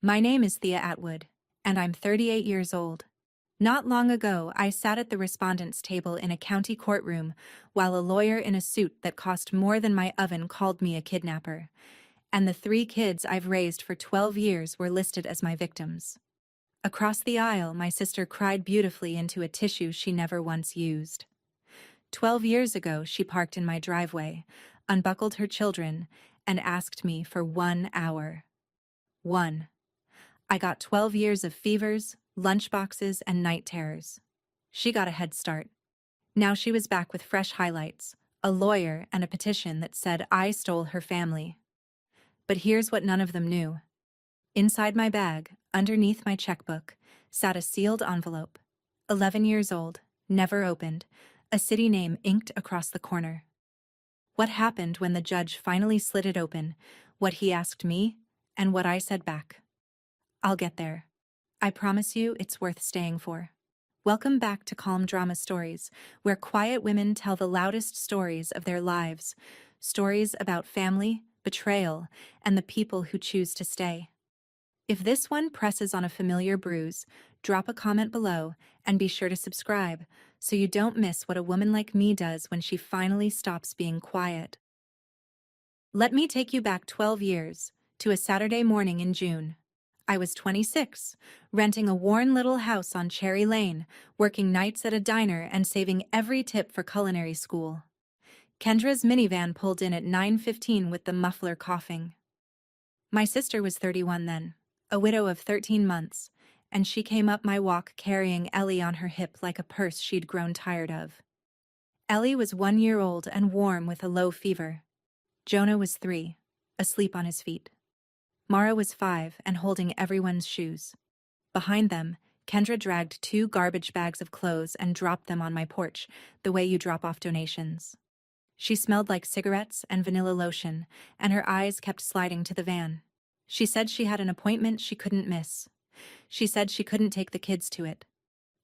My name is Thea Atwood, and I'm 38 years old. Not long ago, I sat at the respondent's table in a county courtroom while a lawyer in a suit that cost more than my oven called me a kidnapper, and the 3 kids I've raised for 12 years were listed as my victims. Across the aisle, my sister cried beautifully into a tissue she never once used. 12 years ago, she parked in my driveway, unbuckled her children, and asked me for 1 hour. 1. I got 12 years of fevers, lunchboxes, and night terrors. She got a head start. Now she was back with fresh highlights, a lawyer, and a petition that said I stole her family. But here's what none of them knew. Inside my bag, underneath my checkbook, sat a sealed envelope. 11 years old, never opened, a city name inked across the corner. What happened when the judge finally slid it open, what he asked me, and what I said back. I'll get there. I promise you it's worth staying for. Welcome back to Calm Drama Stories, where quiet women tell the loudest stories of their lives, stories about family, betrayal, and the people who choose to stay. If this one presses on a familiar bruise, drop a comment below and be sure to subscribe so you don't miss what a woman like me does when she finally stops being quiet. Let me take you back 12 years, to a Saturday morning in June. I was 26, renting a worn little house on Cherry Lane, working nights at a diner and saving every tip for culinary school. Kendra's minivan pulled in at 9:15 with the muffler coughing. My sister was 31 then, a widow of 13 months, and she came up my walk carrying Ellie on her hip like a purse she'd grown tired of. Ellie was 1 year old and warm with a low fever. Jonah was 3, asleep on his feet. Mara was 5 and holding everyone's shoes. Behind them, Kendra dragged 2 garbage bags of clothes and dropped them on my porch, the way you drop off donations. She smelled like cigarettes and vanilla lotion, and her eyes kept sliding to the van. She said she had an appointment she couldn't miss. She said she couldn't take the kids to it.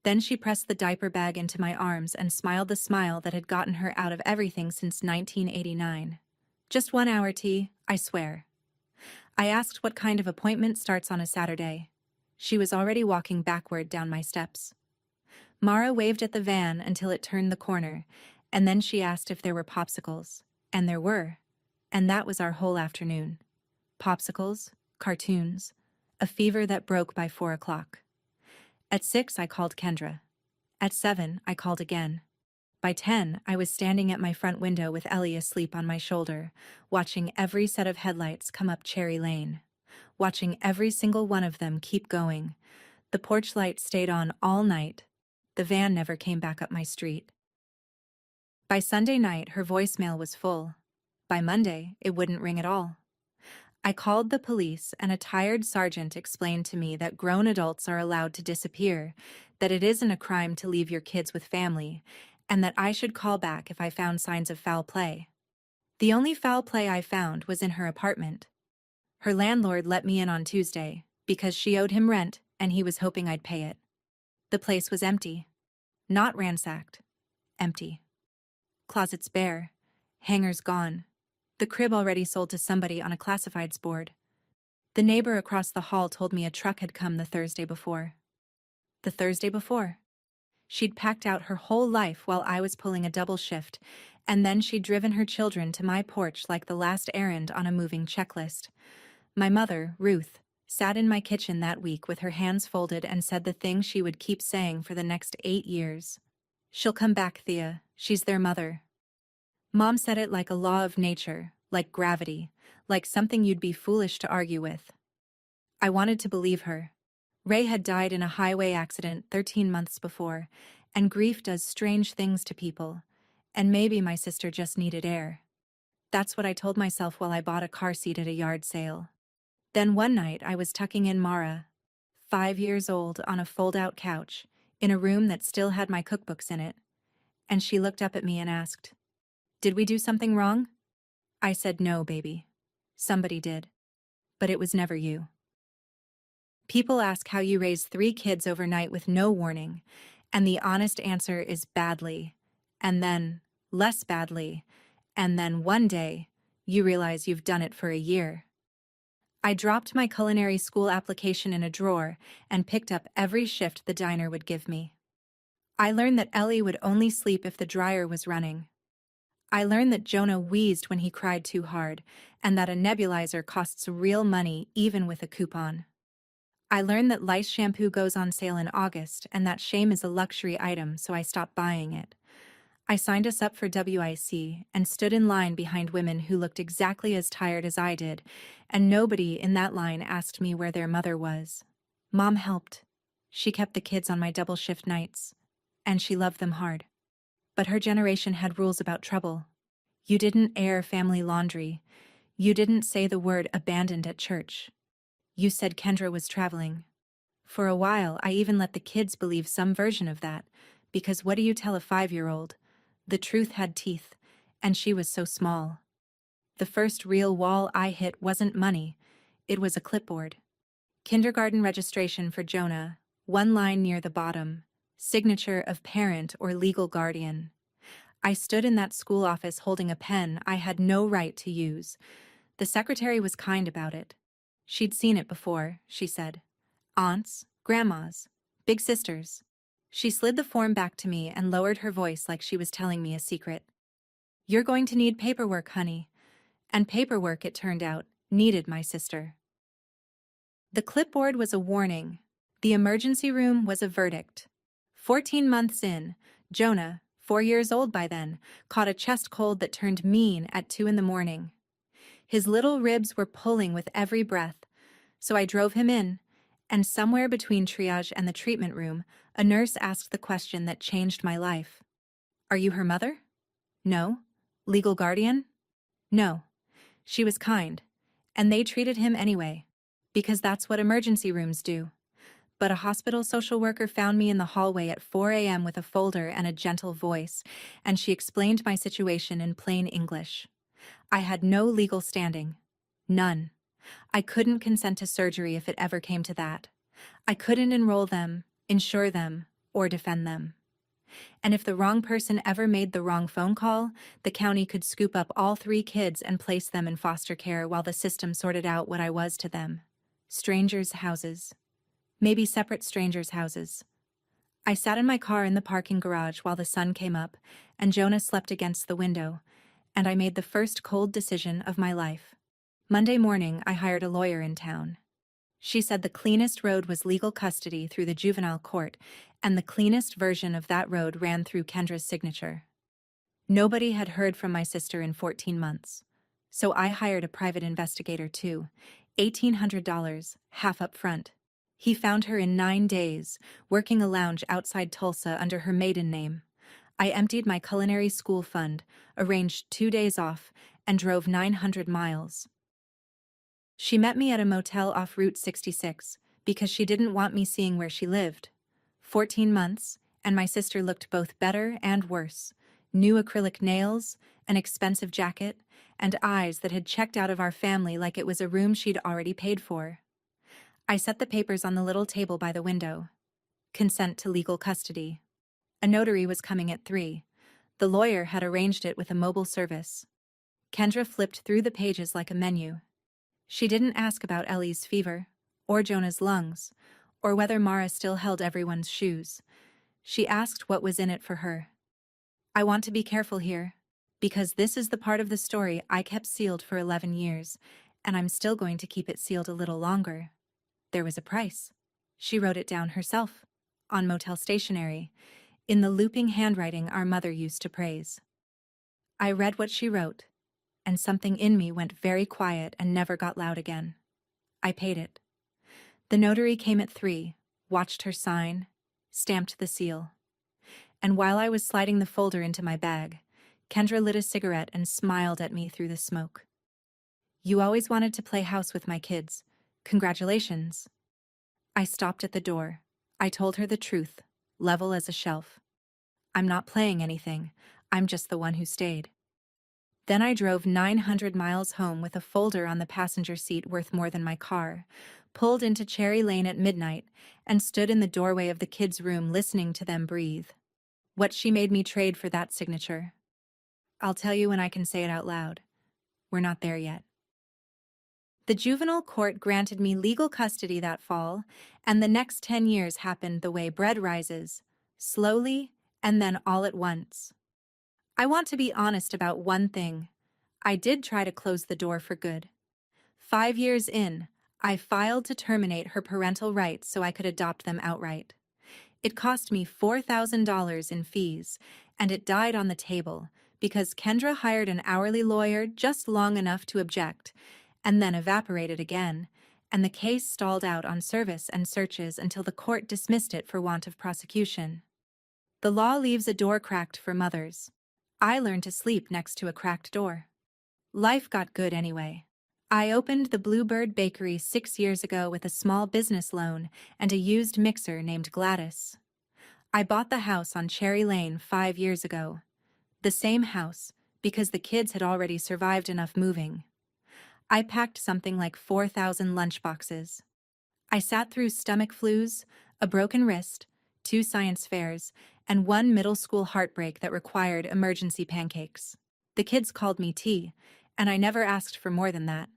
Then she pressed the diaper bag into my arms and smiled the smile that had gotten her out of everything since 1989. Just 1 hour, T, I swear. I asked what kind of appointment starts on a Saturday. She was already walking backward down my steps. Mara waved at the van until it turned the corner, and then she asked if there were popsicles, and there were. And that was our whole afternoon. Popsicles, cartoons, a fever that broke by 4 o'clock. At 6, I called Kendra. At 7, I called again. By 10, I was standing at my front window with Ellie asleep on my shoulder, watching every set of headlights come up Cherry Lane, watching every single one of them keep going. The porch light stayed on all night. The van never came back up my street. By Sunday night, her voicemail was full. By Monday, it wouldn't ring at all. I called the police, and a tired sergeant explained to me that grown adults are allowed to disappear, that it isn't a crime to leave your kids with family, and that I should call back if I found signs of foul play. The only foul play I found was in her apartment. Her landlord let me in on Tuesday, because she owed him rent and he was hoping I'd pay it. The place was empty. Not ransacked. Empty. Closets bare. Hangers gone. The crib already sold to somebody on a classifieds board. The neighbor across the hall told me a truck had come the Thursday before. The Thursday before. She'd packed out her whole life while I was pulling a double shift, and then she'd driven her children to my porch like the last errand on a moving checklist. My mother, Ruth, sat in my kitchen that week with her hands folded and said the thing she would keep saying for the next 8 years. She'll come back, Thea. She's their mother. Mom said it like a law of nature, like gravity, like something you'd be foolish to argue with. I wanted to believe her. Ray had died in a highway accident 13 months before, and grief does strange things to people, and maybe my sister just needed air. That's what I told myself while I bought a car seat at a yard sale. Then one night I was tucking in Mara, 5 years old, on a fold-out couch, in a room that still had my cookbooks in it, and she looked up at me and asked, "Did we do something wrong?" I said, "No, baby. Somebody did. But it was never you." People ask how you raise 3 kids overnight with no warning, and the honest answer is badly, and then less badly, and then one day you realize you've done it for a year. I dropped my culinary school application in a drawer and picked up every shift the diner would give me. I learned that Ellie would only sleep if the dryer was running. I learned that Jonah wheezed when he cried too hard, and that a nebulizer costs real money even with a coupon. I learned that lice shampoo goes on sale in August and that shame is a luxury item, so I stopped buying it. I signed us up for WIC and stood in line behind women who looked exactly as tired as I did, and nobody in that line asked me where their mother was. Mom helped. She kept the kids on my double shift nights, and she loved them hard. But her generation had rules about trouble. You didn't air family laundry. You didn't say the word abandoned at church. You said Kendra was traveling. For a while, I even let the kids believe some version of that, because what do you tell a 5-year-old? The truth had teeth, and she was so small. The first real wall I hit wasn't money, it was a clipboard. Kindergarten registration for Jonah, one line near the bottom, signature of parent or legal guardian. I stood in that school office holding a pen I had no right to use. The secretary was kind about it. She'd seen it before, she said. Aunts, grandmas, big sisters. She slid the form back to me and lowered her voice like she was telling me a secret. You're going to need paperwork, honey. And paperwork, it turned out, needed my sister. The clipboard was a warning. The emergency room was a verdict. 14 months in, Jonah, 4 years old by then, caught a chest cold that turned mean at 2 a.m. His little ribs were pulling with every breath, so I drove him in, and somewhere between triage and the treatment room, a nurse asked the question that changed my life. Are you her mother? No. Legal guardian? No. She was kind, and they treated him anyway, because that's what emergency rooms do. But a hospital social worker found me in the hallway at 4 a.m. with a folder and a gentle voice, and she explained my situation in plain English. I had no legal standing. None. I couldn't consent to surgery if it ever came to that. I couldn't enroll them, insure them, or defend them. And if the wrong person ever made the wrong phone call, the county could scoop up all 3 kids and place them in foster care while the system sorted out what I was to them. Strangers' houses. Maybe separate strangers' houses. I sat in my car in the parking garage while the sun came up, and Jonah slept against the window, and I made the first cold decision of my life. Monday morning, I hired a lawyer in town. She said the cleanest road was legal custody through the juvenile court, and the cleanest version of that road ran through Kendra's signature. Nobody had heard from my sister in 14 months, so I hired a private investigator too, $1,800, half up front. He found her in 9 days, working a lounge outside Tulsa under her maiden name. I emptied my culinary school fund, arranged 2 days off, and drove 900 miles. She met me at a motel off Route 66 because she didn't want me seeing where she lived. 14 months, and my sister looked both better and worse. New acrylic nails, an expensive jacket, and eyes that had checked out of our family like it was a room she'd already paid for. I set the papers on the little table by the window. Consent to legal custody. A notary was coming at 3. The lawyer had arranged it with a mobile service. Kendra flipped through the pages like a menu. She didn't ask about Ellie's fever, or Jonah's lungs, or whether Mara still held everyone's shoes. She asked what was in it for her. I want to be careful here, because this is the part of the story I kept sealed for 11 years, and I'm still going to keep it sealed a little longer. There was a price. She wrote it down herself, on motel stationery, in the looping handwriting our mother used to praise. I read what she wrote, and something in me went very quiet and never got loud again. I paid it. The notary came at 3, watched her sign, stamped the seal. And while I was sliding the folder into my bag, Kendra lit a cigarette and smiled at me through the smoke. You always wanted to play house with my kids. Congratulations. I stopped at the door. I told her the truth, level as a shelf. I'm not playing anything. I'm just the one who stayed. Then I drove 900 miles home with a folder on the passenger seat worth more than my car, pulled into Cherry Lane at midnight, and stood in the doorway of the kids' room listening to them breathe. What she made me trade for that signature. I'll tell you when I can say it out loud. We're not there yet. The juvenile court granted me legal custody that fall, and the next 10 years happened the way bread rises, slowly and then all at once. I want to be honest about one thing. I did try to close the door for good. 5 years in, I filed to terminate her parental rights so I could adopt them outright. It cost me $4,000 in fees, and it died on the table because Kendra hired an hourly lawyer just long enough to object, and then evaporated again, and the case stalled out on service and searches until the court dismissed it for want of prosecution. The law leaves a door cracked for mothers. I learned to sleep next to a cracked door. Life got good anyway. I opened the Bluebird Bakery 6 years ago with a small business loan and a used mixer named Gladys. I bought the house on Cherry Lane 5 years ago. The same house, because the kids had already survived enough moving. I packed something like 4,000 lunchboxes. I sat through stomach flus, a broken wrist, 2 science fairs, and 1 middle school heartbreak that required emergency pancakes. The kids called me T, and I never asked for more than that.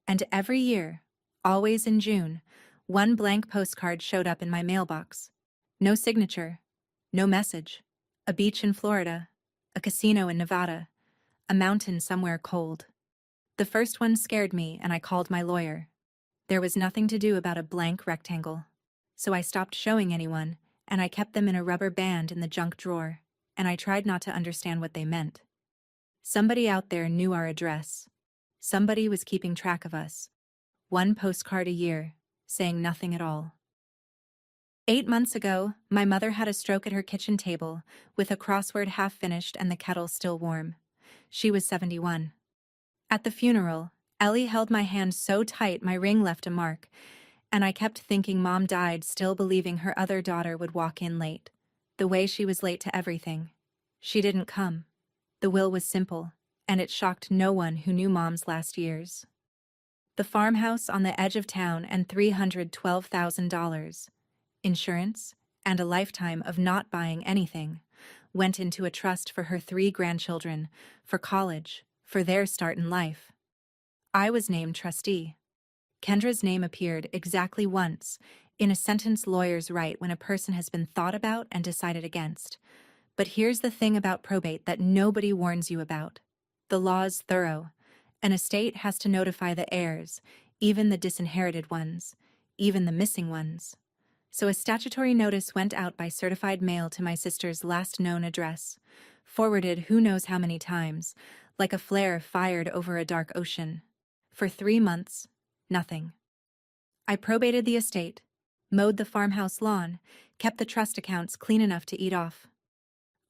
And every year, always in June, 1 blank postcard showed up in my mailbox. No signature, no message. A beach in Florida, a casino in Nevada, a mountain somewhere cold. The first one scared me, and I called my lawyer. There was nothing to do about a blank rectangle. So I stopped showing anyone, and I kept them in a rubber band in the junk drawer, and I tried not to understand what they meant. Somebody out there knew our address. Somebody was keeping track of us. 1 postcard a year, saying nothing at all. 8 months ago, my mother had a stroke at her kitchen table, with a crossword half finished and the kettle still warm. She was 71. At the funeral, Ellie held my hand so tight my ring left a mark, and I kept thinking Mom died still believing her other daughter would walk in late, the way she was late to everything. She didn't come. The will was simple, and it shocked no one who knew Mom's last years. The farmhouse on the edge of town and $312,000, insurance, and a lifetime of not buying anything, went into a trust for her 3 grandchildren, for college, for their start in life. I was named trustee. Kendra's name appeared exactly once, in a sentence lawyers write when a person has been thought about and decided against. But here's the thing about probate that nobody warns you about. The law's thorough. An estate has to notify the heirs, even the disinherited ones, even the missing ones. So a statutory notice went out by certified mail to my sister's last known address, forwarded who knows how many times, like a flare fired over a dark ocean. For 3 months, nothing. I probated the estate, mowed the farmhouse lawn, kept the trust accounts clean enough to eat off.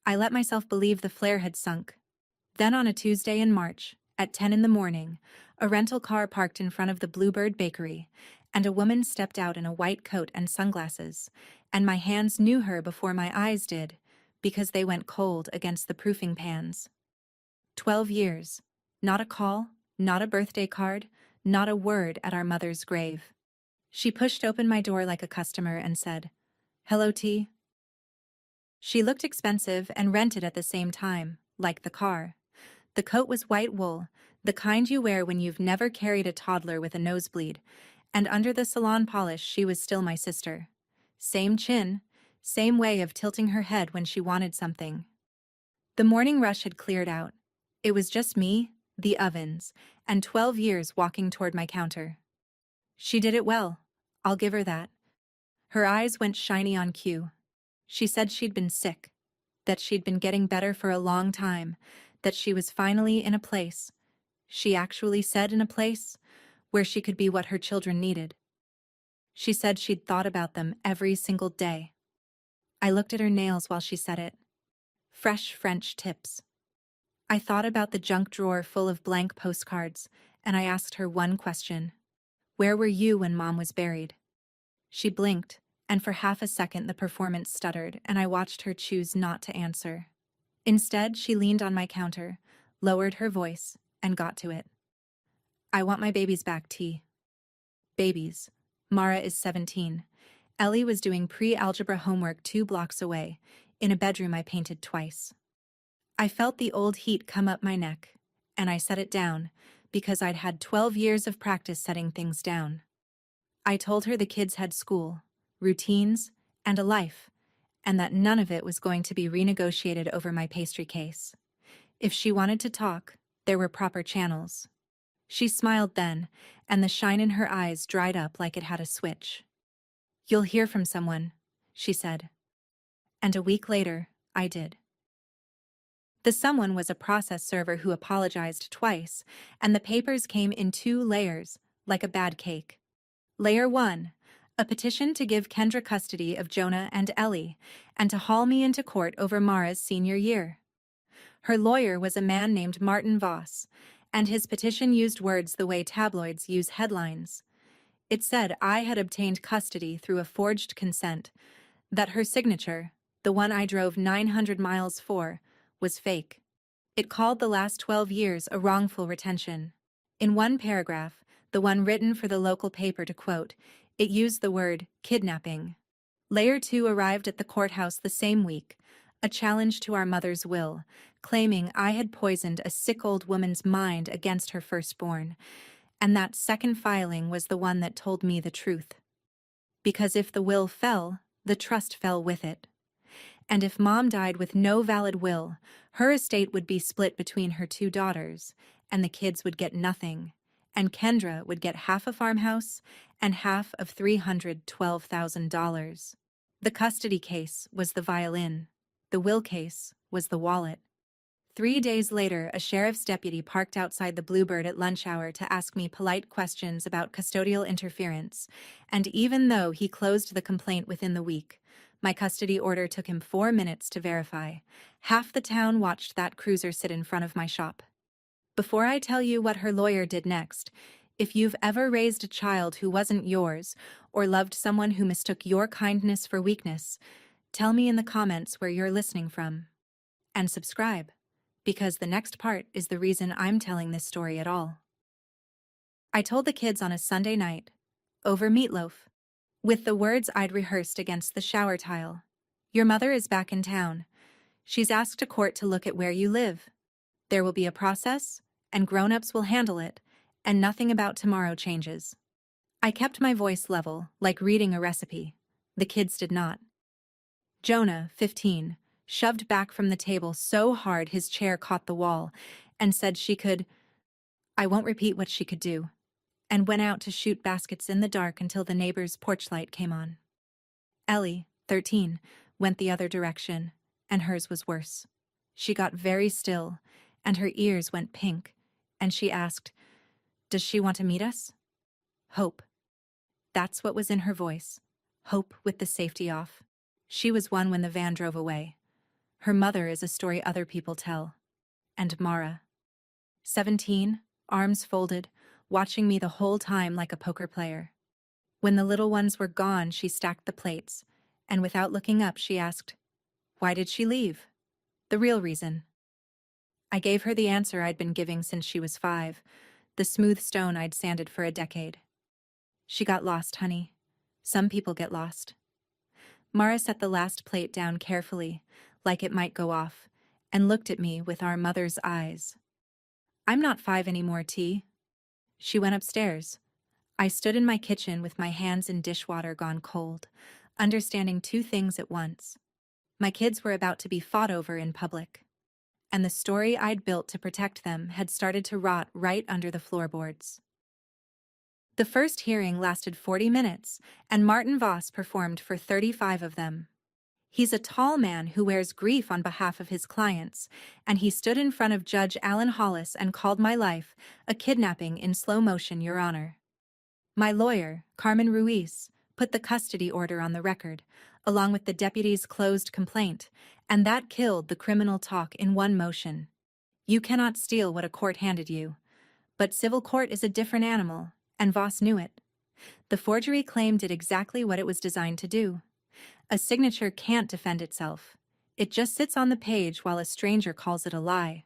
I let myself believe the flare had sunk. Then on a Tuesday in March, at 10 in the morning, a rental car parked in front of the Bluebird Bakery, and a woman stepped out in a white coat and sunglasses, and my hands knew her before my eyes did, because they went cold against the proofing pans. 12 years. Not a call, not a birthday card, not a word at our mother's grave. She pushed open my door like a customer and said, "Hello, T." She looked expensive and rented at the same time, like the car. The coat was white wool, the kind you wear when you've never carried a toddler with a nosebleed, and under the salon polish she was still my sister. Same chin, same way of tilting her head when she wanted something. The morning rush had cleared out. It was just me, the ovens, and 12 years walking toward my counter. She did it well, I'll give her that. Her eyes went shiny on cue. She said she'd been sick, that she'd been getting better for a long time, that she was finally in a place, she actually said in a place, where she could be what her children needed. She said she'd thought about them every single day. I looked at her nails while she said it. Fresh French tips. I thought about the junk drawer full of blank postcards, and I asked her one question. Where were you when Mom was buried? She blinked, and for half a second the performance stuttered, and I watched her choose not to answer. Instead, she leaned on my counter, lowered her voice, and got to it. I want my babies back, T. Babies. Mara is 17. Ellie was doing pre-algebra homework 2 blocks away, in a bedroom I painted twice. I felt the old heat come up my neck, and I set it down, because I'd had 12 years of practice setting things down. I told her the kids had school, routines, and a life, and that none of it was going to be renegotiated over my pastry case. If she wanted to talk, there were proper channels. She smiled then, and the shine in her eyes dried up like it had a switch. "You'll hear from someone," she said. And a week later, I did. The someone was a process server who apologized twice, and the papers came in 2 layers, like a bad cake. Layer 1, a petition to give Kendra custody of Jonah and Ellie, and to haul me into court over Mara's senior year. Her lawyer was a man named Martin Voss, and his petition used words the way tabloids use headlines. It said I had obtained custody through a forged consent, that her signature, the one I drove 900 miles for, was fake. It called the last 12 years a wrongful retention. In one paragraph, the one written for the local paper to quote, it used the word kidnapping. Layer 2 arrived at the courthouse the same week, a challenge to our mother's will, claiming I had poisoned a sick old woman's mind against her firstborn, and that second filing was the one that told me the truth. Because if the will fell, the trust fell with it. And if Mom died with no valid will, her estate would be split between her 2 daughters, and the kids would get nothing, and Kendra would get half a farmhouse and half of $312,000. The custody case was the violin. The will case was the wallet. 3 days later, a sheriff's deputy parked outside the Bluebird at lunch hour to ask me polite questions about custodial interference, and even though he closed the complaint within the week, my custody order took him 4 minutes to verify. Half the town watched that cruiser sit in front of my shop. Before I tell you what her lawyer did next, if you've ever raised a child who wasn't yours, or loved someone who mistook your kindness for weakness, tell me in the comments where you're listening from. And subscribe, because the next part is the reason I'm telling this story at all. I told the kids on a Sunday night, over meatloaf, with the words I'd rehearsed against the shower tile. Your mother is back in town. She's asked a court to look at where you live. There will be a process, and grown-ups will handle it, and nothing about tomorrow changes. I kept my voice level, like reading a recipe. The kids did not. Jonah, 15, shoved back from the table so hard his chair caught the wall, and said she could, I won't repeat what she could do, and went out to shoot baskets in the dark until the neighbor's porch light came on. Ellie, 13, went the other direction, and hers was worse. She got very still, and her ears went pink, and she asked, Does she want to meet us? Hope. That's what was in her voice. Hope with the safety off. She was one when the van drove away. Her mother is a story other people tell. And Mara. 17, arms folded, watching me the whole time like a poker player. When the little ones were gone, she stacked the plates, and without looking up, she asked, Why did she leave? The real reason. I gave her the answer I'd been giving since she was 5, the smooth stone I'd sanded for a decade. She got lost, honey. Some people get lost. Mara set the last plate down carefully, like it might go off, and looked at me with our mother's eyes. I'm not 5 anymore, T. She went upstairs. I stood in my kitchen with my hands in dishwater gone cold, understanding 2 things at once. My kids were about to be fought over in public, and the story I'd built to protect them had started to rot right under the floorboards. The first hearing lasted 40 minutes, and Martin Voss performed for 35 of them. He's a tall man who wears grief on behalf of his clients, and he stood in front of Judge Alan Hollis and called my life a kidnapping in slow motion, Your Honor. My lawyer, Carmen Ruiz, put the custody order on the record, along with the deputy's closed complaint, and that killed the criminal talk in one motion. You cannot steal what a court handed you. But civil court is a different animal, and Voss knew it. The forgery claim did exactly what it was designed to do. A signature can't defend itself. It just sits on the page while a stranger calls it a lie.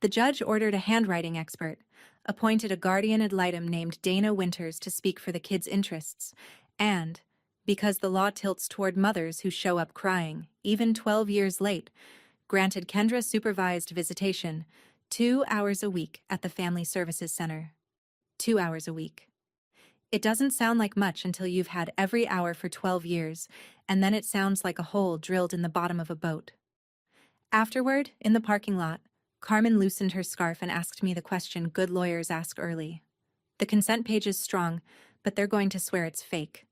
The judge ordered a handwriting expert, appointed a guardian ad litem named Dana Winters to speak for the kids' interests, and, because the law tilts toward mothers who show up crying, even 12 years late, granted Kendra supervised visitation 2 hours a week at the Family Services Center. 2 hours a week. It doesn't sound like much until you've had every hour for 12 years, and then it sounds like a hole drilled in the bottom of a boat. Afterward, in the parking lot, Carmen loosened her scarf and asked me the question good lawyers ask early. The consent page is strong, but they're going to swear it's fake.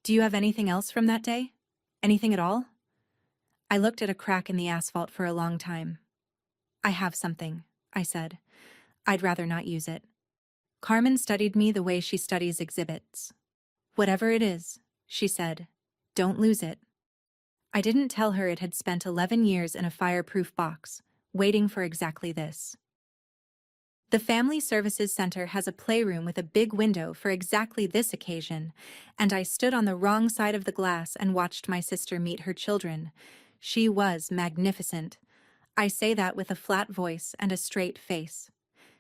Do you have anything else from that day? Anything at all? I looked at a crack in the asphalt for a long time. I have something, I said. I'd rather not use it. Carmen studied me the way she studies exhibits. Whatever it is, she said, don't lose it. I didn't tell her it had spent 11 years in a fireproof box, waiting for exactly this. The Family Services Center has a playroom with a big window for exactly this occasion, and I stood on the wrong side of the glass and watched my sister meet her children. She was magnificent. I say that with a flat voice and a straight face.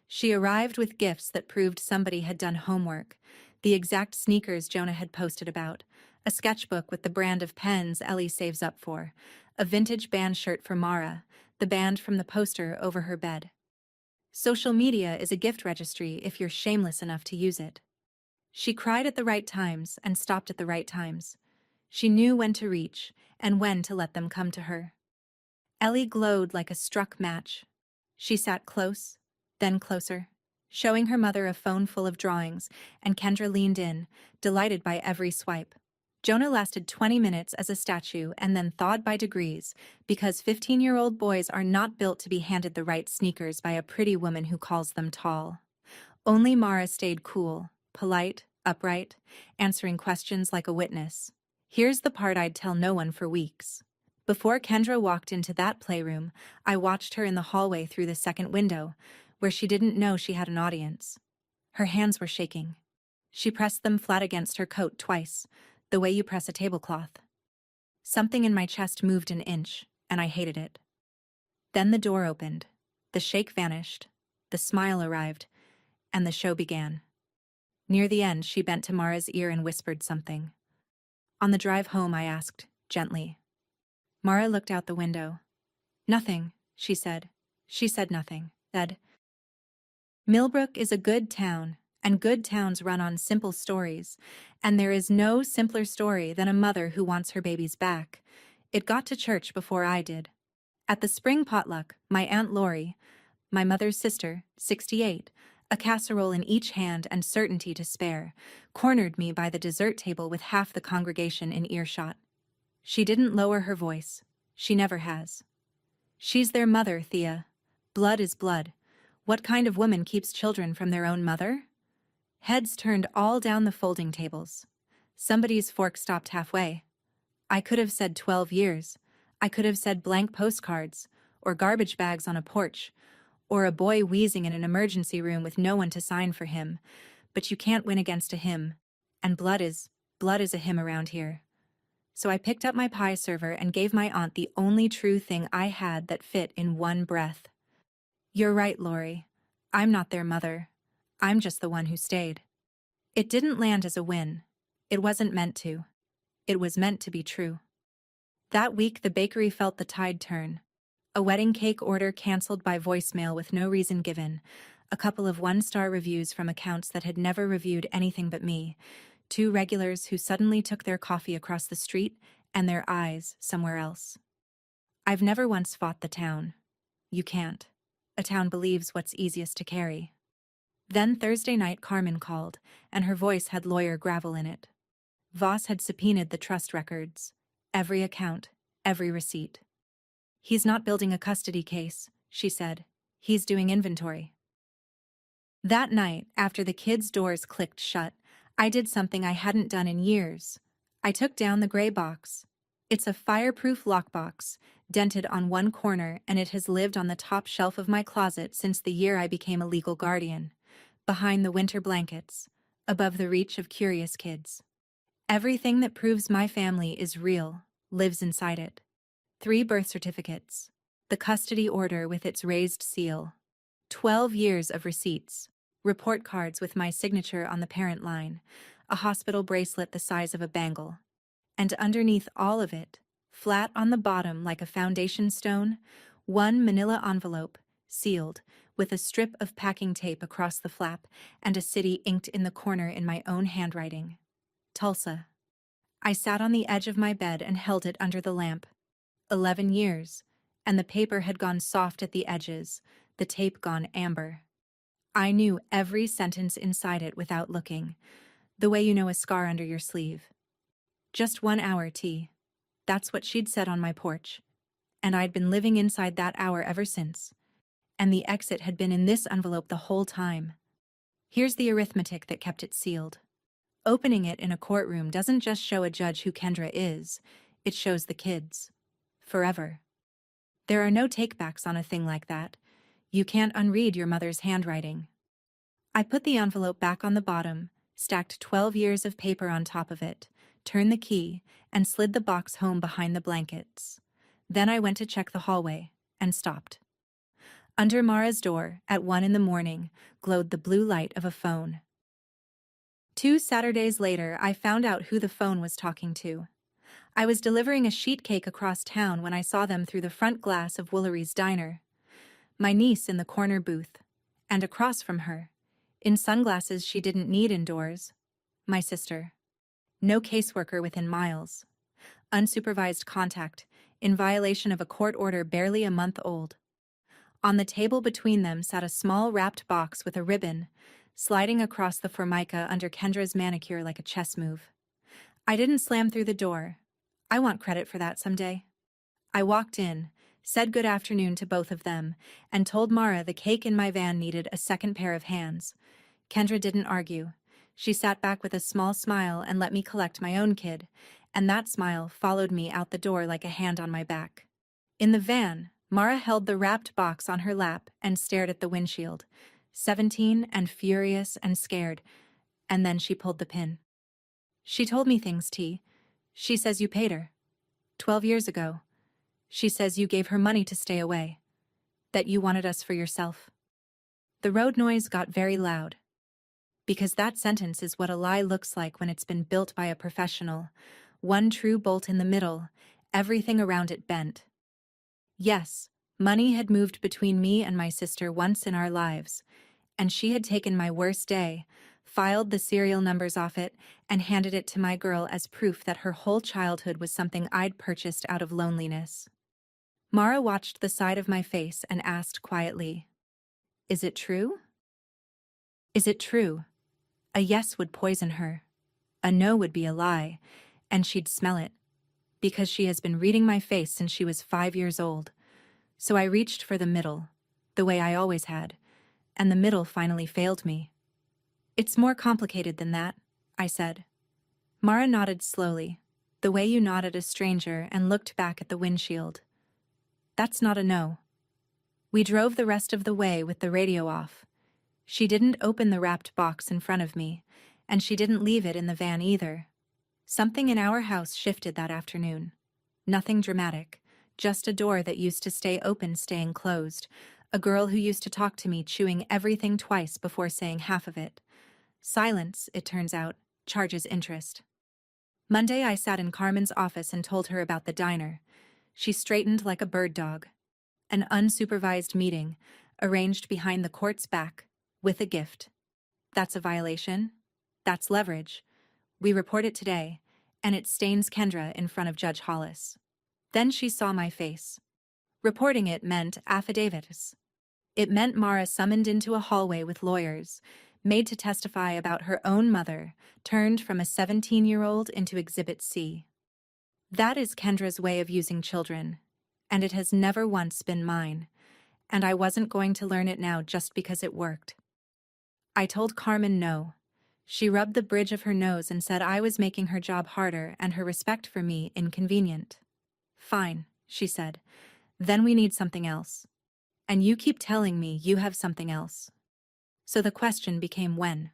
She arrived with gifts that proved somebody had done homework, the exact sneakers Jonah had posted about, a sketchbook with the brand of pens Ellie saves up for, a vintage band shirt for Mara, the band from the poster over her bed. Social media is a gift registry if you're shameless enough to use it. She cried at the right times and stopped at the right times. She knew when to reach and when to let them come to her. Ellie glowed like a struck match. She sat close, then closer, showing her mother a phone full of drawings, and Kendra leaned in, delighted by every swipe. Jonah lasted 20 minutes as a statue and then thawed by degrees, because 15-year-old boys are not built to be handed the right sneakers by a pretty woman who calls them tall. Only Mara stayed cool, polite, upright, answering questions like a witness. Here's the part I'd tell no one for weeks. Before Kendra walked into that playroom, I watched her in the hallway through the second window, where she didn't know she had an audience. Her hands were shaking. She pressed them flat against her coat twice, the way you press a tablecloth. Something in my chest moved an inch, and I hated it. Then the door opened, the shake vanished, the smile arrived, and the show began. Near the end, she bent to Mara's ear and whispered something. On the drive home, I asked, gently. Mara looked out the window. Nothing, she said. She said nothing. Said, Millbrook is a good town, and good towns run on simple stories, and there is no simpler story than a mother who wants her babies back. It got to church before I did. At the spring potluck, my Aunt Lori, my mother's sister, 68, a casserole in each hand and certainty to spare, cornered me by the dessert table with half the congregation in earshot. She didn't lower her voice. She never has. She's their mother, Thea. Blood is blood. What kind of woman keeps children from their own mother? Heads turned all down the folding tables. Somebody's fork stopped halfway. I could have said 12 years. I could have said blank postcards, or garbage bags on a porch, or a boy wheezing in an emergency room with no one to sign for him. But you can't win against a hymn, and blood is a hymn around here. So I picked up my pie server and gave my aunt the only true thing I had that fit in one breath. You're right, Lori. I'm not their mother. I'm just the one who stayed. It didn't land as a win. It wasn't meant to. It was meant to be true. That week, the bakery felt the tide turn. A wedding cake order canceled by voicemail with no reason given, a couple of one-star reviews from accounts that had never reviewed anything but me, 2 regulars who suddenly took their coffee across the street and their eyes somewhere else. I've never once fought the town. You can't. A town believes what's easiest to carry. Then Thursday night Carmen called, and her voice had lawyer gravel in it. Voss had subpoenaed the trust records. Every account, every receipt. He's not building a custody case, she said. He's doing inventory. That night, after the kids' doors clicked shut, I did something I hadn't done in years. I took down the gray box. It's a fireproof lockbox, dented on one corner, and it has lived on the top shelf of my closet since the year I became a legal guardian. Behind the winter blankets, above the reach of curious kids. Everything that proves my family is real lives inside it. 3 birth certificates, the custody order with its raised seal, 12 years of receipts, report cards with my signature on the parent line, a hospital bracelet the size of a bangle. And underneath all of it, flat on the bottom like a foundation stone, one manila envelope sealed, with a strip of packing tape across the flap and a city inked in the corner in my own handwriting. Tulsa. I sat on the edge of my bed and held it under the lamp. 11 years, and the paper had gone soft at the edges, the tape gone amber. I knew every sentence inside it without looking, the way you know a scar under your sleeve. Just 1 hour, T. That's what she'd said on my porch. And I'd been living inside that hour ever since. And the exit had been in this envelope the whole time. Here's the arithmetic that kept it sealed. Opening it in a courtroom doesn't just show a judge who Kendra is, it shows the kids. Forever. There are no takebacks on a thing like that. You can't unread your mother's handwriting. I put the envelope back on the bottom, stacked 12 years of paper on top of it, turned the key, and slid the box home behind the blankets. Then I went to check the hallway, and stopped. Under Mara's door, at 1 in the morning, glowed the blue light of a phone. 2 Saturdays later, I found out who the phone was talking to. I was delivering a sheet cake across town when I saw them through the front glass of Woolery's diner. My niece in the corner booth, and across from her, in sunglasses she didn't need indoors, my sister. No caseworker within miles. Unsupervised contact, in violation of a court order barely a month old. On the table between them sat a small wrapped box with a ribbon, sliding across the formica under Kendra's manicure like a chess move. I didn't slam through the door. I want credit for that someday. I walked in, said good afternoon to both of them, and told Mara the cake in my van needed a second pair of hands. Kendra didn't argue. She sat back with a small smile and let me collect my own kid, and that smile followed me out the door like a hand on my back. In the van, Mara held the wrapped box on her lap and stared at the windshield, 17 and furious and scared, and then she pulled the pin. She told me things, T. She says you paid her. 12 years ago. She says you gave her money to stay away. That you wanted us for yourself. The road noise got very loud. Because that sentence is what a lie looks like when it's been built by a professional. One true bolt in the middle, everything around it bent. Yes, money had moved between me and my sister once in our lives, and she had taken my worst day, filed the serial numbers off it, and handed it to my girl as proof that her whole childhood was something I'd purchased out of loneliness. Mara watched the side of my face and asked quietly, "Is it true?" Is it true? A yes would poison her. A no would be a lie, and she'd smell it, because she has been reading my face since she was 5 years old. So I reached for the middle, the way I always had, and the middle finally failed me. "It's more complicated than that," I said. Mara nodded slowly, the way you nod at a stranger, and looked back at the windshield. "That's not a no." We drove the rest of the way with the radio off. She didn't open the wrapped box in front of me, and she didn't leave it in the van either. Something in our house shifted that afternoon. Nothing dramatic, just a door that used to stay open staying closed, a girl who used to talk to me chewing everything twice before saying half of it. Silence, it turns out, charges interest. Monday I sat in Carmen's office and told her about the diner. She straightened like a bird dog. An unsupervised meeting, arranged behind the court's back, with a gift. That's a violation. That's leverage. We report it today, and it stains Kendra in front of Judge Hollis. Then she saw my face. Reporting it meant affidavits. It meant Mara summoned into a hallway with lawyers, made to testify about her own mother, turned from a 17-year-old into Exhibit C. That is Kendra's way of using children, and it has never once been mine, and I wasn't going to learn it now just because it worked. I told Carmen no. She rubbed the bridge of her nose and said I was making her job harder and her respect for me inconvenient. "Fine," she said. "Then we need something else. And you keep telling me you have something else." So the question became when.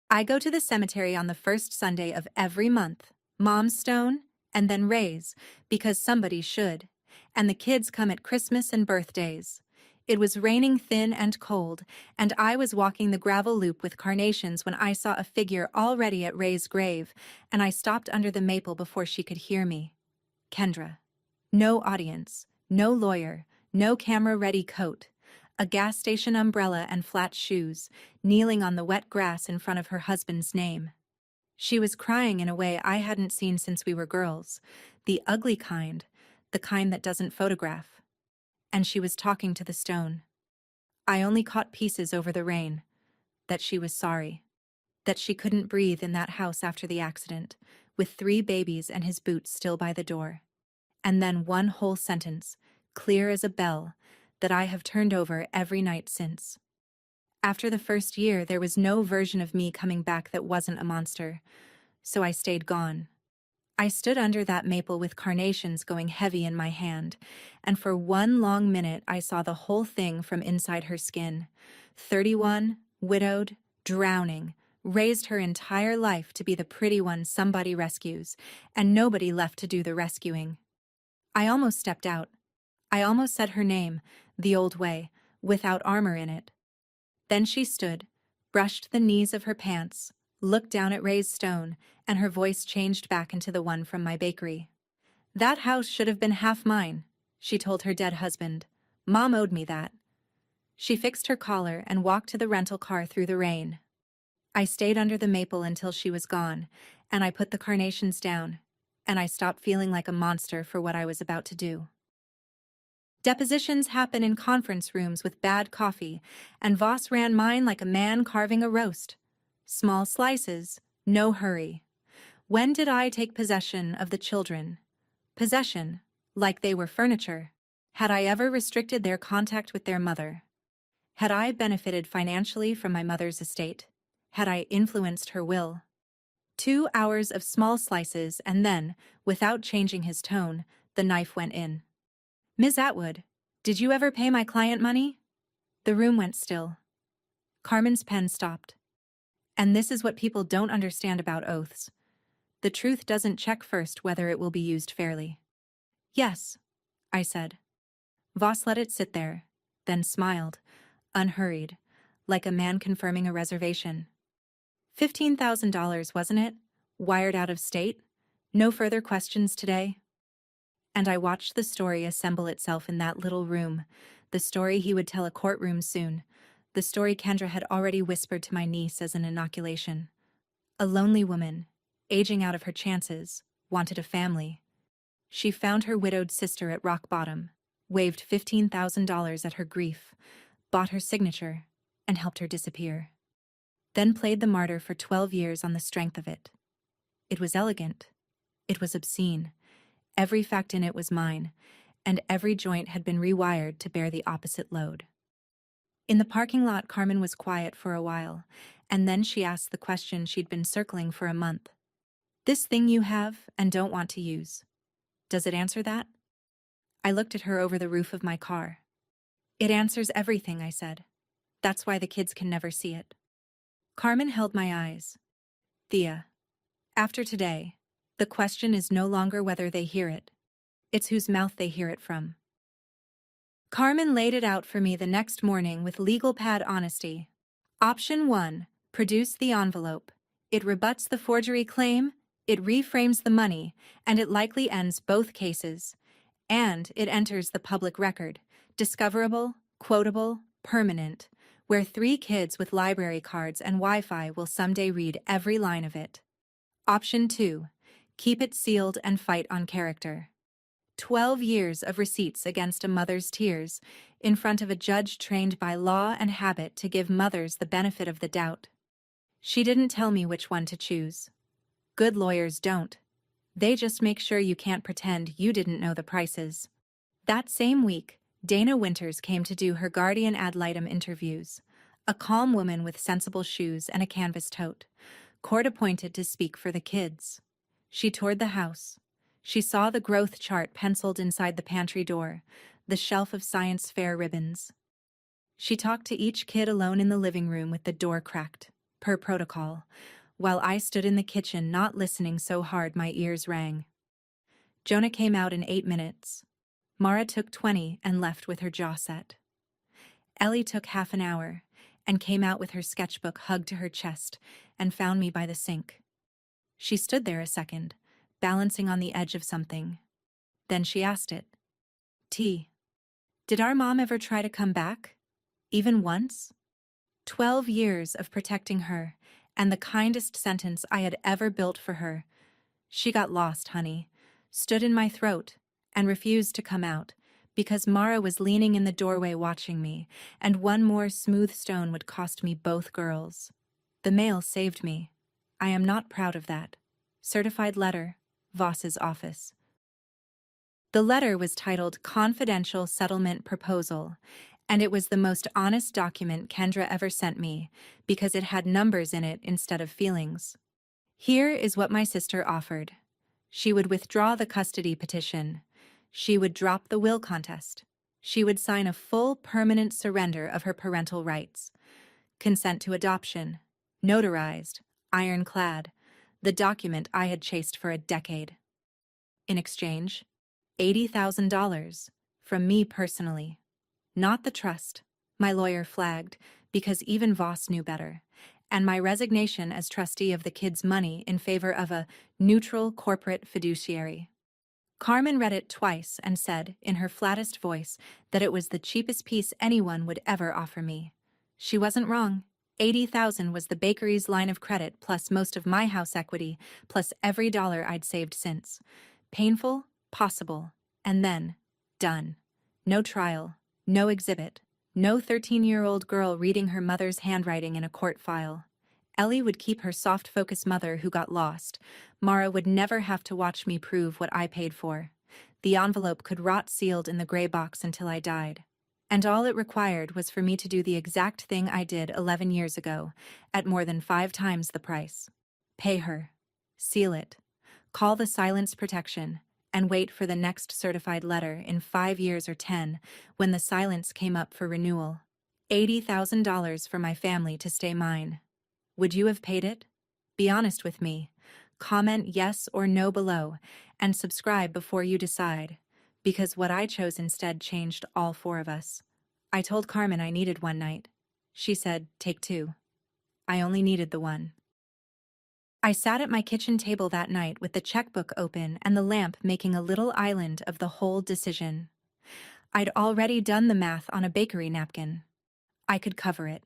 I go to the cemetery on the first Sunday of every month, Mom's stone, and then Ray's, because somebody should, and the kids come at Christmas and birthdays. It was raining thin and cold, and I was walking the gravel loop with carnations when I saw a figure already at Ray's grave, and I stopped under the maple before she could hear me. Kendra. No audience, no lawyer, no camera-ready coat, a gas station umbrella and flat shoes, kneeling on the wet grass in front of her husband's name. She was crying in a way I hadn't seen since we were girls, the ugly kind, the kind that doesn't photograph. And she was talking to the stone. I only caught pieces over the rain. That she was sorry. That she couldn't breathe in that house after the accident, with 3 babies and his boots still by the door. And then one whole sentence, clear as a bell, that I have turned over every night since. After the first year, there was no version of me coming back that wasn't a monster, so I stayed gone. I stood under that maple with carnations going heavy in my hand, and for one long minute I saw the whole thing from inside her skin. 31, widowed, drowning, raised her entire life to be the pretty one somebody rescues, and nobody left to do the rescuing. I almost stepped out. I almost said her name, the old way, without armor in it. Then she stood, brushed the knees of her pants, looked down at Ray's stone, and her voice changed back into the one from my bakery. "That house should have been half mine," she told her dead husband. "Mom owed me that." She fixed her collar and walked to the rental car through the rain. I stayed under the maple until she was gone, and I put the carnations down, and I stopped feeling like a monster for what I was about to do. Depositions happen in conference rooms with bad coffee, and Voss ran mine like a man carving a roast. Small slices, no hurry. When did I take possession of the children? Possession, like they were furniture. Had I ever restricted their contact with their mother? Had I benefited financially from my mother's estate? Had I influenced her will? 2 hours of small slices, and then, without changing his tone, the knife went in. "Ms. Atwood, did you ever pay my client money?" The room went still. Carmen's pen stopped. And this is what people don't understand about oaths. The truth doesn't check first whether it will be used fairly. "Yes," I said. Voss let it sit there, then smiled, unhurried, like a man confirming a reservation. $15,000, wasn't it? Wired out of state? No further questions today? And I watched the story assemble itself in that little room, the story he would tell a courtroom soon, the story Kendra had already whispered to my niece as an inoculation. A lonely woman, aging out of her chances, wanted a family. She found her widowed sister at rock bottom, waved $15,000 at her grief, bought her signature, and helped her disappear. Then played the martyr for 12 years on the strength of it. It was elegant. It was obscene. Every fact in it was mine, and every joint had been rewired to bear the opposite load. In the parking lot, Carmen was quiet for a while, and then she asked the question she'd been circling for a month. "This thing you have and don't want to use, does it answer that?" I looked at her over the roof of my car. "It answers everything," I said. "That's why the kids can never see it." Carmen held my eyes. "Thea, after today, the question is no longer whether they hear it. It's whose mouth they hear it from." Carmen laid it out for me the next morning with legal pad honesty. Option 1, produce the envelope. It rebuts the forgery claim, it reframes the money, and it likely ends both cases. And it enters the public record, discoverable, quotable, permanent, where 3 kids with library cards and Wi-Fi will someday read every line of it. Option 2, keep it sealed and fight on character. 12 years of receipts against a mother's tears, in front of a judge trained by law and habit to give mothers the benefit of the doubt. She didn't tell me which one to choose. Good lawyers don't. They just make sure you can't pretend you didn't know the prices. That same week, Dana Winters came to do her guardian ad litem interviews, a calm woman with sensible shoes and a canvas tote, court-appointed to speak for the kids. She toured the house. She saw the growth chart penciled inside the pantry door, the shelf of science fair ribbons. She talked to each kid alone in the living room with the door cracked, per protocol, while I stood in the kitchen not listening so hard my ears rang. Jonah came out in 8 minutes. Mara took 20 and left with her jaw set. Ellie took half an hour and came out with her sketchbook hugged to her chest and found me by the sink. She stood there a second, balancing on the edge of something. Then she asked it. "Tea." Did our mom ever try to come back? Even once? 12 years of protecting her, and the kindest sentence I had ever built for her. She got lost, honey, stood in my throat, and refused to come out, because Mara was leaning in the doorway watching me, and one more smooth stone would cost me both girls. The mail saved me. I am not proud of that. Certified letter, Voss's office. The letter was titled Confidential Settlement Proposal, and it was the most honest document Kendra ever sent me, because it had numbers in it instead of feelings. Here is what my sister offered. She would withdraw the custody petition. She would drop the will contest. She would sign a full permanent surrender of her parental rights. Consent to adoption. Notarized. Ironclad. The document I had chased for a decade. In exchange, $80,000 from me personally. Not the trust, my lawyer flagged, because even Voss knew better, and my resignation as trustee of the kids' money in favor of a neutral corporate fiduciary. Carmen read it twice and said, in her flattest voice, that it was the cheapest piece anyone would ever offer me. She wasn't wrong. $80,000 was the bakery's line of credit plus most of my house equity, plus every dollar I'd saved since. Painful, possible, and then, done. No trial, no exhibit, no 13-year-old girl reading her mother's handwriting in a court file. Ellie would keep her soft-focused mother who got lost. Mara would never have to watch me prove what I paid for. The envelope could rot sealed in the gray box until I died. And all it required was for me to do the exact thing I did 11 years ago, at more than 5 times the price. Pay her. Seal it. Call the silence protection, and wait for the next certified letter in 5 years or 10, when the silence came up for renewal. $80,000 for my family to stay mine. Would you have paid it? Be honest with me. Comment yes or no below, and subscribe before you decide, because what I chose instead changed all 4 of us. I told Carmen I needed one night. She said, take 2. I only needed the one. I sat at my kitchen table that night with the checkbook open and the lamp making a little island of the whole decision. I'd already done the math on a bakery napkin. I could cover it.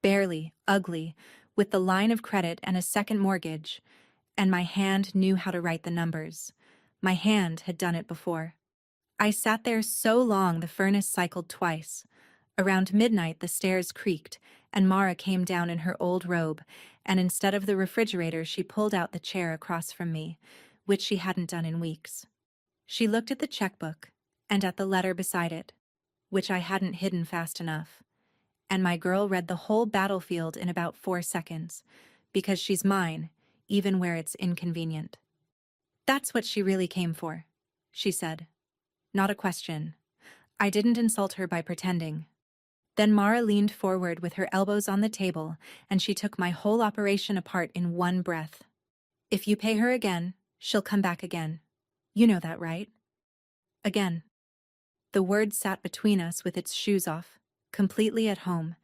Barely, ugly, with the line of credit and a second mortgage, and my hand knew how to write the numbers. My hand had done it before. I sat there so long the furnace cycled twice. Around midnight the stairs creaked, and Mara came down in her old robe, and instead of the refrigerator she pulled out the chair across from me, which she hadn't done in weeks. She looked at the checkbook, and at the letter beside it, which I hadn't hidden fast enough. And my girl read the whole battlefield in about 4 seconds, because she's mine, even where it's inconvenient. That's what she really came for, she said. Not a question. I didn't insult her by pretending. Then Mara leaned forward with her elbows on the table, and she took my whole operation apart in one breath. If you pay her again, she'll come back again. You know that, right? Again. The word sat between us with its shoes off, completely at home,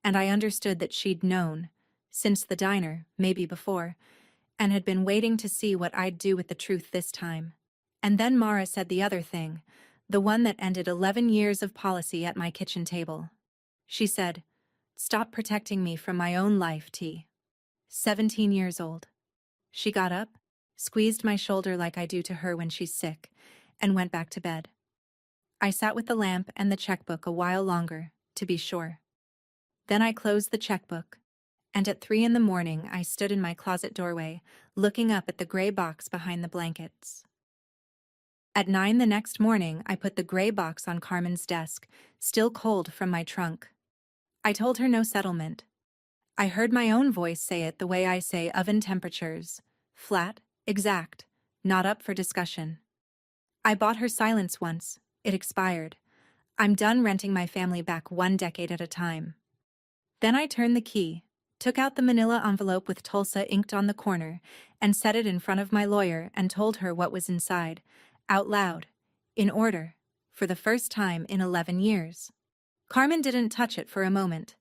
and I understood that she'd known, since the diner, maybe before, and had been waiting to see what I'd do with the truth this time. And then Mara said the other thing, the one that ended 11 years of policy at my kitchen table. She said, stop protecting me from my own life, T. 17 years old. She got up, squeezed my shoulder like I do to her when she's sick, and went back to bed. I sat with the lamp and the checkbook a while longer, to be sure. Then I closed the checkbook, and at 3 in the morning I stood in my closet doorway, looking up at the gray box behind the blankets. At 9 the next morning I put the gray box on Carmen's desk, still cold from my trunk. I told her no settlement. I heard my own voice say it the way I say oven temperatures. Flat, exact, not up for discussion. I bought her silence once. It expired. I'm done renting my family back 1 decade at a time. Then I turned the key, took out the manila envelope with Tulsa inked on the corner, and set it in front of my lawyer and told her what was inside, out loud, in order, for the first time in 11 years. Carmen didn't touch it for a moment.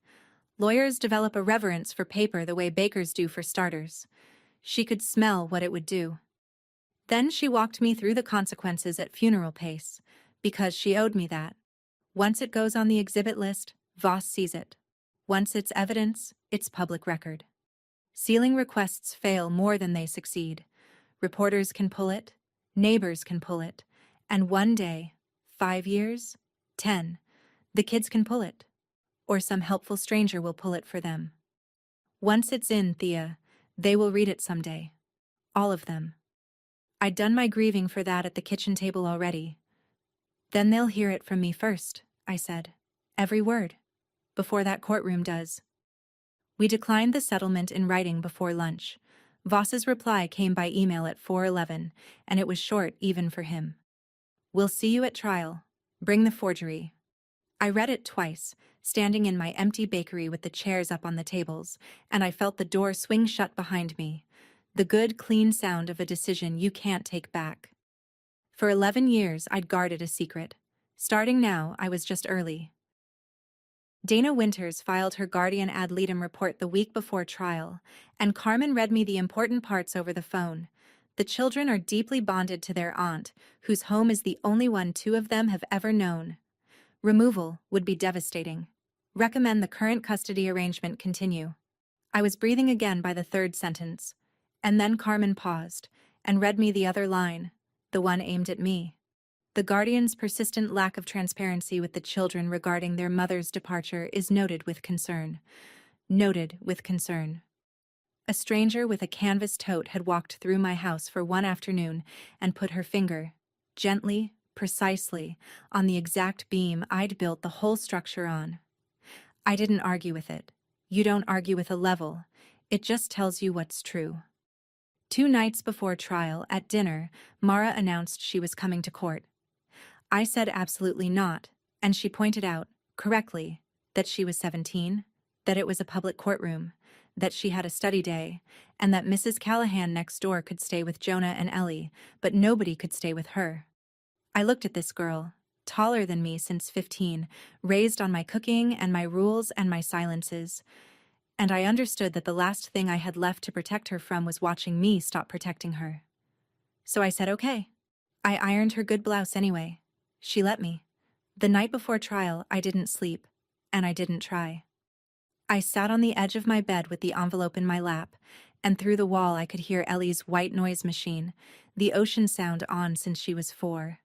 Lawyers develop a reverence for paper the way bakers do for starters. She could smell what it would do. Then she walked me through the consequences at funeral pace, because she owed me that. Once it goes on the exhibit list, Voss sees it. Once it's evidence, it's public record. Sealing requests fail more than they succeed. Reporters can pull it, neighbors can pull it, and one day, 5 years, 10, the kids can pull it. Or some helpful stranger will pull it for them. Once it's in, Thea, they will read it someday. All of them. I'd done my grieving for that at the kitchen table already. Then they'll hear it from me first, I said. Every word. Before that courtroom does. We declined the settlement in writing before lunch. Voss's reply came by email at 4:11, and it was short even for him. We'll see you at trial. Bring the forgery. I read it twice, standing in my empty bakery with the chairs up on the tables, and I felt the door swing shut behind me. The good, clean sound of a decision you can't take back. For 11 years, I'd guarded a secret. Starting now, I was just early. Dana Winters filed her guardian ad litem report the week before trial, and Carmen read me the important parts over the phone. The children are deeply bonded to their aunt, whose home is the only one two of them have ever known. Removal would be devastating. Recommend the current custody arrangement continue. I was breathing again by the third sentence. And then Carmen paused, and read me the other line, the one aimed at me. The guardian's persistent lack of transparency with the children regarding their mother's departure is noted with concern. Noted with concern. A stranger with a canvas tote had walked through my house for one afternoon and put her finger, gently, precisely, on the exact beam I'd built the whole structure on. I didn't argue with it. You don't argue with a level. It just tells you what's true. 2 nights before trial, at dinner, Mara announced she was coming to court. I said absolutely not, and she pointed out, correctly, that she was 17, that it was a public courtroom, that she had a study day, and that Mrs. Callahan next door could stay with Jonah and Ellie, but nobody could stay with her. I looked at this girl, taller than me since 15, raised on my cooking and my rules and my silences, and I understood that the last thing I had left to protect her from was watching me stop protecting her. So I said okay. I ironed her good blouse anyway. She let me. The night before trial, I didn't sleep, and I didn't try. I sat on the edge of my bed with the envelope in my lap, and through the wall I could hear Ellie's white noise machine, the ocean sound on since she was 4.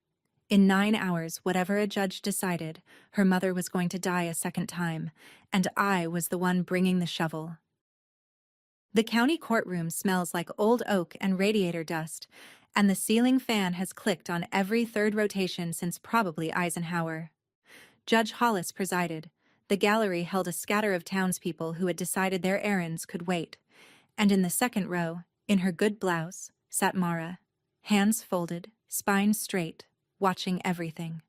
In 9 hours, whatever a judge decided, her mother was going to die a second time, and I was the one bringing the shovel. The county courtroom smells like old oak and radiator dust, and the ceiling fan has clicked on every third rotation since probably Eisenhower. Judge Hollis presided. The gallery held a scatter of townspeople who had decided their errands could wait, and in the second row, in her good blouse, sat Mara, hands folded, spine straight, watching everything.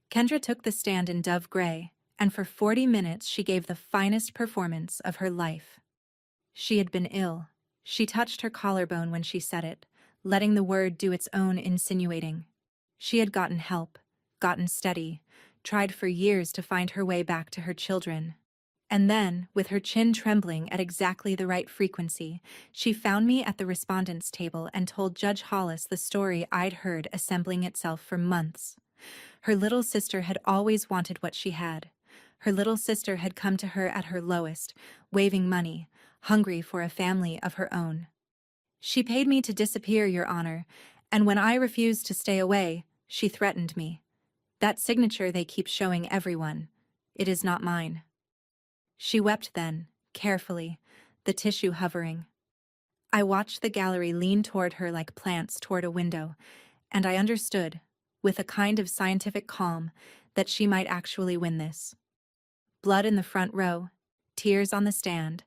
Kendra took the stand in dove gray, and for 40 minutes she gave the finest performance of her life. She had been ill. She touched her collarbone when she said it, letting the word do its own insinuating. She had gotten help, gotten steady, tried for years to find her way back to her children. And then, with her chin trembling at exactly the right frequency, she found me at the respondents' table and told Judge Hollis the story I'd heard assembling itself for months. Her little sister had always wanted what she had. Her little sister had come to her at her lowest, waving money, hungry for a family of her own. She paid me to disappear, Your Honor, and when I refused to stay away, she threatened me. That signature they keep showing everyone. It is not mine. She wept then, carefully, the tissue hovering. I watched the gallery lean toward her like plants toward a window, and I understood, with a kind of scientific calm, that she might actually win this. Blood in the front row, tears on the stand,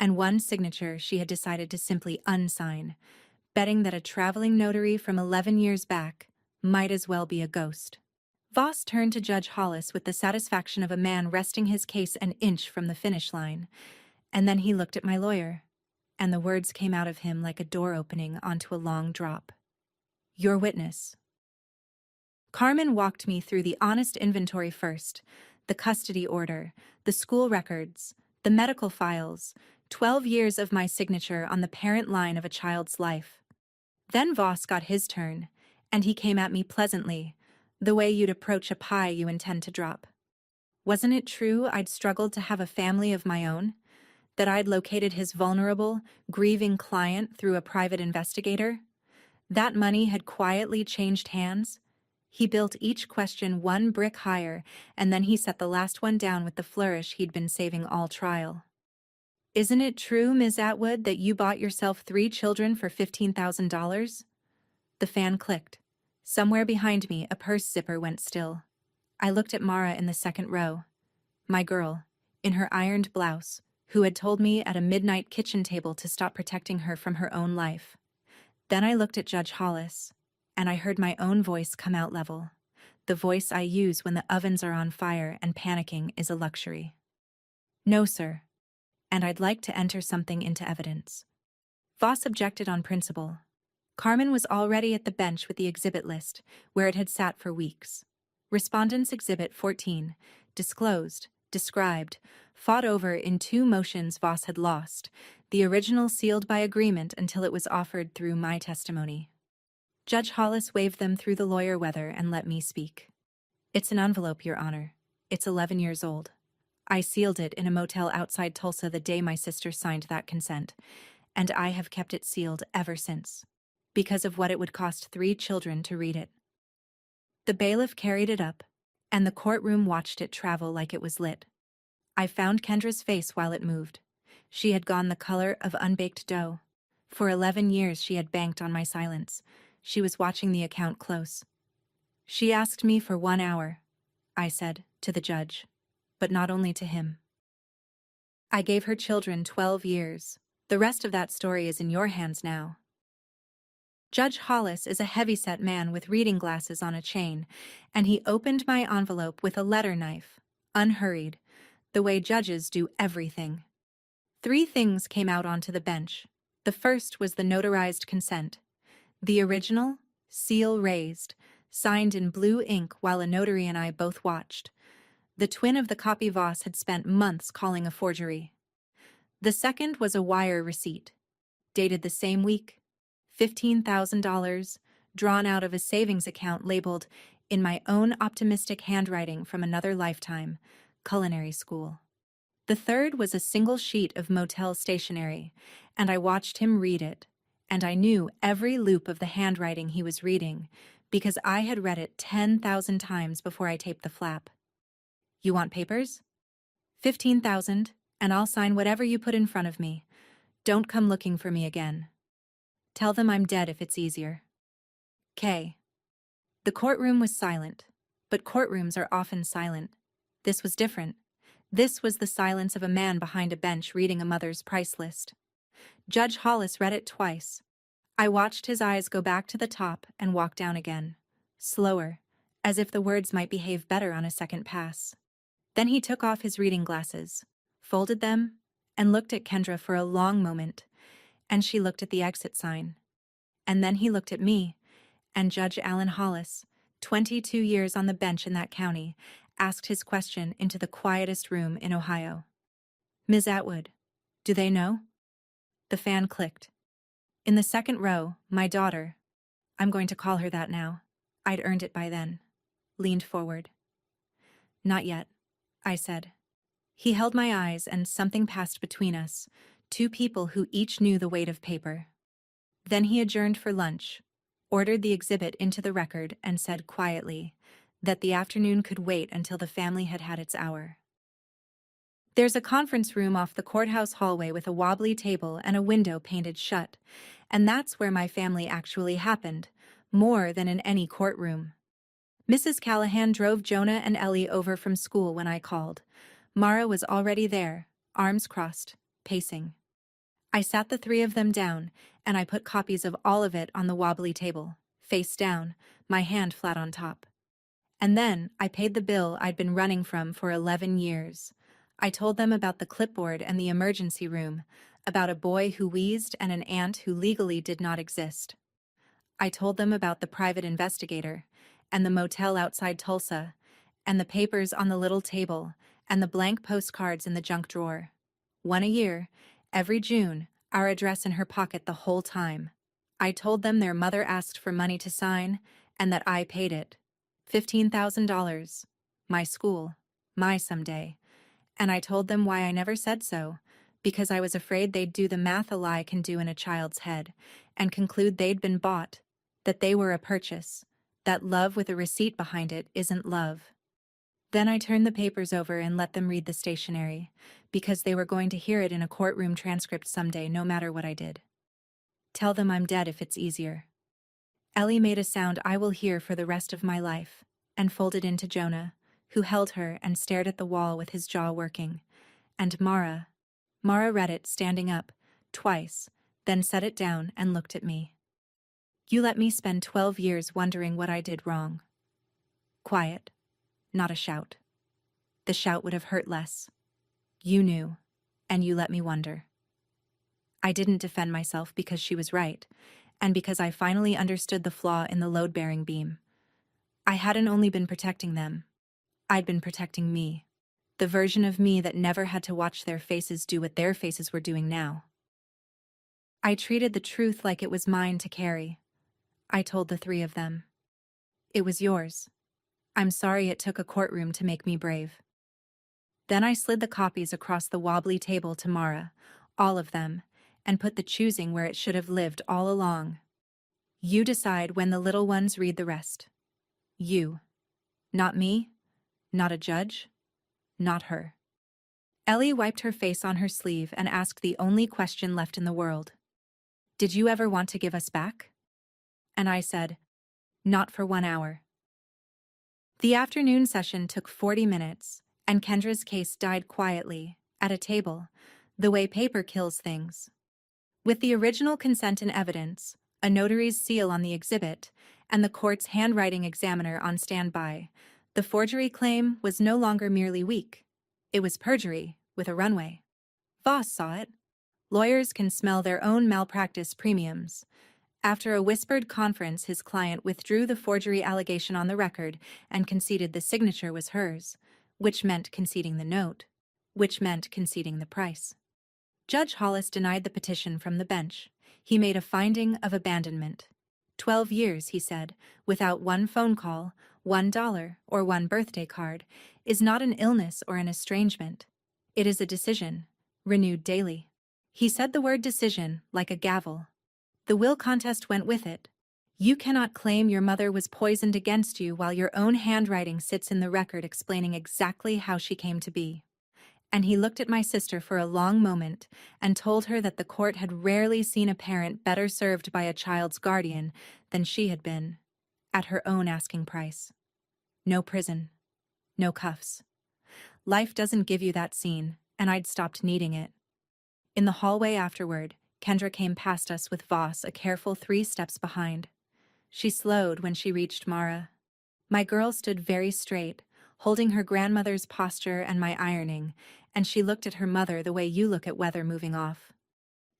and one signature she had decided to simply unsign, betting that a traveling notary from 11 years back might as well be a ghost. Voss turned to Judge Hollis with the satisfaction of a man resting his case an inch from the finish line, and then he looked at my lawyer, and the words came out of him like a door opening onto a long drop. Your witness. Carmen walked me through the honest inventory first, the custody order, the school records, the medical files, 12 years of my signature on the parent line of a child's life. Then Voss got his turn, and he came at me pleasantly, The way you'd approach a pie you intend to drop. Wasn't it true I'd struggled to have a family of my own? That I'd located his vulnerable, grieving client through a private investigator? That money had quietly changed hands? He built each question one brick higher, and then he set the last one down with the flourish he'd been saving all trial. Isn't it true, Ms. Atwood, that you bought yourself 3 children for $15,000? The fan clicked. Somewhere behind me, a purse zipper went still. I looked at Mara in the second row. My girl, in her ironed blouse, who had told me at a midnight kitchen table to stop protecting her from her own life. Then I looked at Judge Hollis, and I heard my own voice come out level. The voice I use when the ovens are on fire and panicking is a luxury. No, sir. And I'd like to enter something into evidence. Voss objected on principle. Carmen was already at the bench with the exhibit list, where it had sat for weeks. Respondents Exhibit 14, disclosed, described, fought over in 2 motions Voss had lost, the original sealed by agreement until it was offered through my testimony. Judge Hollis waved them through the lawyer weather and let me speak. It's an envelope, Your Honor. It's 11 years old. I sealed it in a motel outside Tulsa the day my sister signed that consent, and I have kept it sealed ever since, because of what it would cost 3 children to read it. The bailiff carried it up, and the courtroom watched it travel like it was lit. I found Kendra's face while it moved. She had gone the color of unbaked dough. For 11 years she had banked on my silence. She was watching the account close. She asked me for 1 hour, I said, to the judge, but not only to him. I gave her children 12 years. The rest of that story is in your hands now. Judge Hollis is a heavyset man with reading glasses on a chain, and he opened my envelope with a letter knife, unhurried, the way judges do everything. 3 things came out onto the bench. The first was the notarized consent. The original, seal raised, signed in blue ink while a notary and I both watched. The twin of the copy Voss had spent months calling a forgery. The second was a wire receipt, dated the same week, $15,000, drawn out of a savings account labeled, in my own optimistic handwriting from another lifetime, culinary school. The third was a single sheet of motel stationery, and I watched him read it, and I knew every loop of the handwriting he was reading, because I had read it 10,000 times before I taped the flap. You want papers? 15,000, and I'll sign whatever you put in front of me. Don't come looking for me again. Tell them I'm dead if it's easier. K. The courtroom was silent, but courtrooms are often silent. This was different. This was the silence of a man behind a bench reading a mother's price list. Judge Hollis read it twice. I watched his eyes go back to the top and walk down again, slower, as if the words might behave better on a second pass. Then he took off his reading glasses, folded them, and looked at Kendra for a long moment, and she looked at the exit sign. And then he looked at me, and Judge Alan Hollis, 22 years on the bench in that county, asked his question into the quietest room in Ohio. Ms. Atwood, do they know? The fan clicked. In the second row, my daughter, I'm going to call her that now, I'd earned it by then, leaned forward. Not yet, I said. He held my eyes and something passed between us, 2 people who each knew the weight of paper. Then he adjourned for lunch, ordered the exhibit into the record, and said quietly that the afternoon could wait until the family had had its hour. There's a conference room off the courthouse hallway with a wobbly table and a window painted shut, and that's where my family actually happened, more than in any courtroom. Mrs. Callahan drove Jonah and Ellie over from school when I called. Mara was already there, arms crossed, pacing. I sat the 3 of them down, and I put copies of all of it on the wobbly table, face down, my hand flat on top. And then I paid the bill I'd been running from for 11 years. I told them about the clipboard and the emergency room, about a boy who wheezed and an aunt who legally did not exist. I told them about the private investigator, and the motel outside Tulsa, and the papers on the little table, and the blank postcards in the junk drawer. 1 a year, every June, our address in her pocket the whole time. I told them their mother asked for money to sign, and that I paid it. $15,000. My school. My someday. And I told them why I never said so, because I was afraid they'd do the math a lie can do in a child's head, and conclude they'd been bought, that they were a purchase, that love with a receipt behind it isn't love. Then I turned the papers over and let them read the stationery, because they were going to hear it in a courtroom transcript someday no matter what I did. Tell them I'm dead if it's easier. Ellie made a sound I will hear for the rest of my life, and folded into Jonah, who held her and stared at the wall with his jaw working. And Mara read it standing up, twice, then set it down and looked at me. You let me spend 12 years wondering what I did wrong. Quiet, not a shout. The shout would have hurt less. You knew, and you let me wonder. I didn't defend myself because she was right, and because I finally understood the flaw in the load-bearing beam. I hadn't only been protecting them. I'd been protecting me, the version of me that never had to watch their faces do what their faces were doing now. I treated the truth like it was mine to carry. I told the three of them. It was yours. I'm sorry it took a courtroom to make me brave. Then I slid the copies across the wobbly table to Mara, all of them, and put the choosing where it should have lived all along. You decide when the little ones read the rest. You. Not me. Not a judge. Not her. Ellie wiped her face on her sleeve and asked the only question left in the world. Did you ever want to give us back? And I said, not for 1 hour. The afternoon session took 40 minutes, and Kendra's case died quietly, at a table, the way paper kills things. With the original consent and evidence, a notary's seal on the exhibit, and the court's handwriting examiner on standby, the forgery claim was no longer merely weak. It was perjury, with a runway. Voss saw it. Lawyers can smell their own malpractice premiums. After a whispered conference, his client withdrew the forgery allegation on the record and conceded the signature was hers, which meant conceding the note, which meant conceding the price. Judge Hollis denied the petition from the bench. He made a finding of abandonment. 12 years, he said, without one phone call, $1, or one birthday card, is not an illness or an estrangement. It is a decision, renewed daily. He said the word decision like a gavel. The will contest went with it. You cannot claim your mother was poisoned against you while your own handwriting sits in the record explaining exactly how she came to be. And he looked at my sister for a long moment and told her that the court had rarely seen a parent better served by a child's guardian than she had been, at her own asking price. No prison. No cuffs. Life doesn't give you that scene, and I'd stopped needing it. In the hallway afterward, Kendra came past us with Voss a careful 3 steps behind. She slowed when she reached Mara. My girl stood very straight, holding her grandmother's posture and my ironing, and she looked at her mother the way you look at weather moving off.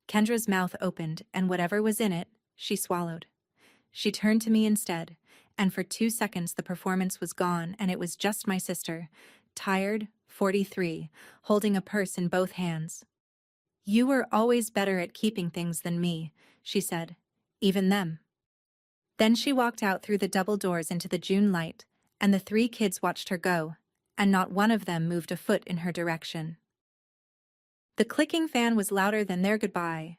Kendra's mouth opened, and whatever was in it, she swallowed. She turned to me instead, and for 2 seconds the performance was gone and it was just my sister, tired, 43, holding a purse in both hands. You were always better at keeping things than me, she said, even them. Then she walked out through the double doors into the June light, and the 3 kids watched her go, and not one of them moved a foot in her direction. The clicking fan was louder than their goodbye.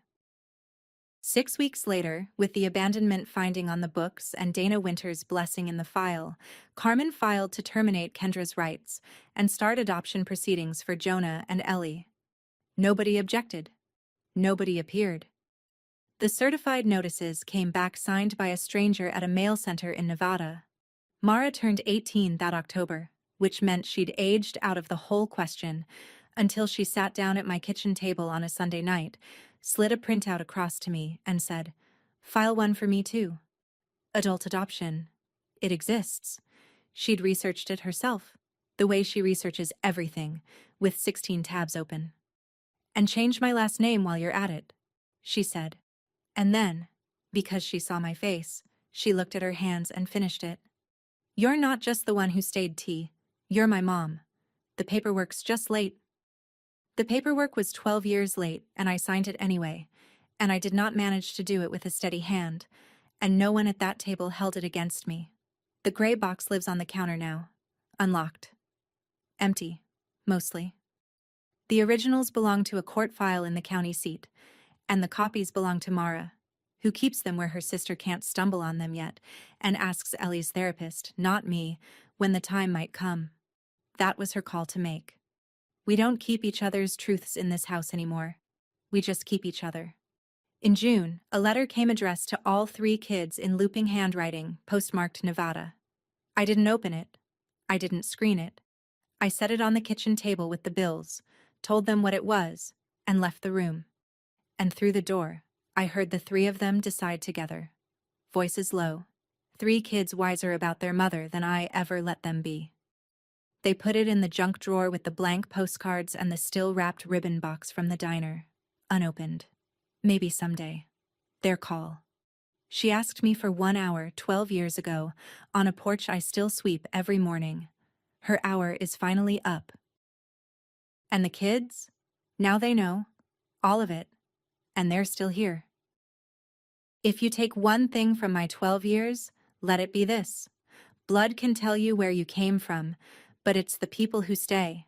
6 weeks later, with the abandonment finding on the books and Dana Winter's blessing in the file, Carmen filed to terminate Kendra's rights and start adoption proceedings for Jonah and Ellie. Nobody objected. Nobody appeared. The certified notices came back signed by a stranger at a mail center in Nevada. Mara turned 18 that October, which meant she'd aged out of the whole question, until she sat down at my kitchen table on a Sunday night, slid a printout across to me, and said, "File one for me too. Adult adoption. It exists." She'd researched it herself, the way she researches everything, with 16 tabs open. "And change my last name while you're at it," she said. And then, because she saw my face, she looked at her hands and finished it. "You're not just the one who stayed, T. You're my mom. The paperwork's just late." The paperwork was 12 years late, and I signed it anyway, and I did not manage to do it with a steady hand, and no one at that table held it against me. The gray box lives on the counter now. Unlocked. Empty. Mostly. The originals belong to a court file in the county seat, and the copies belong to Mara, who keeps them where her sister can't stumble on them yet, and asks Ellie's therapist, not me, when the time might come. That was her call to make. We don't keep each other's truths in this house anymore. We just keep each other. In June, a letter came addressed to all 3 kids in looping handwriting, postmarked Nevada. I didn't open it. I didn't screen it. I set it on the kitchen table with the bills, told them what it was, and left the room. And through the door, I heard the 3 of them decide together. Voices low. 3 kids wiser about their mother than I ever let them be. They put it in the junk drawer with the blank postcards and the still-wrapped ribbon box from the diner, unopened. Maybe someday. Their call. She asked me for 1 hour 12 years ago, on a porch I still sweep every morning. Her hour is finally up. And the kids? Now they know. All of it. And they're still here. If you take one thing from my 12 years, let it be this. Blood can tell you where you came from, but it's the people who stay,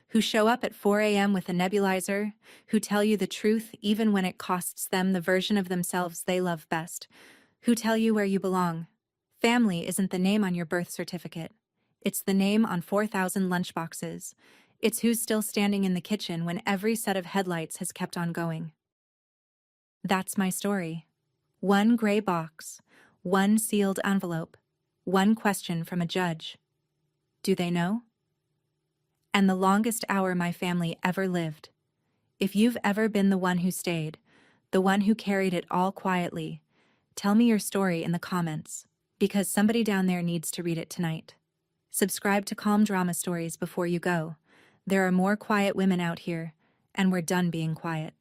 who show up at 4 a.m. with a nebulizer, who tell you the truth even when it costs them the version of themselves they love best, who tell you where you belong. Family isn't the name on your birth certificate. It's the name on 4,000 lunchboxes. It's who's still standing in the kitchen when every set of headlights has kept on going. That's my story. 1 gray box, 1 sealed envelope, 1 question from a judge. Do they know? And the longest hour my family ever lived. If you've ever been the one who stayed, the one who carried it all quietly, tell me your story in the comments, because somebody down there needs to read it tonight. Subscribe to Calm Drama Stories before you go. There are more quiet women out here, and we're done being quiet.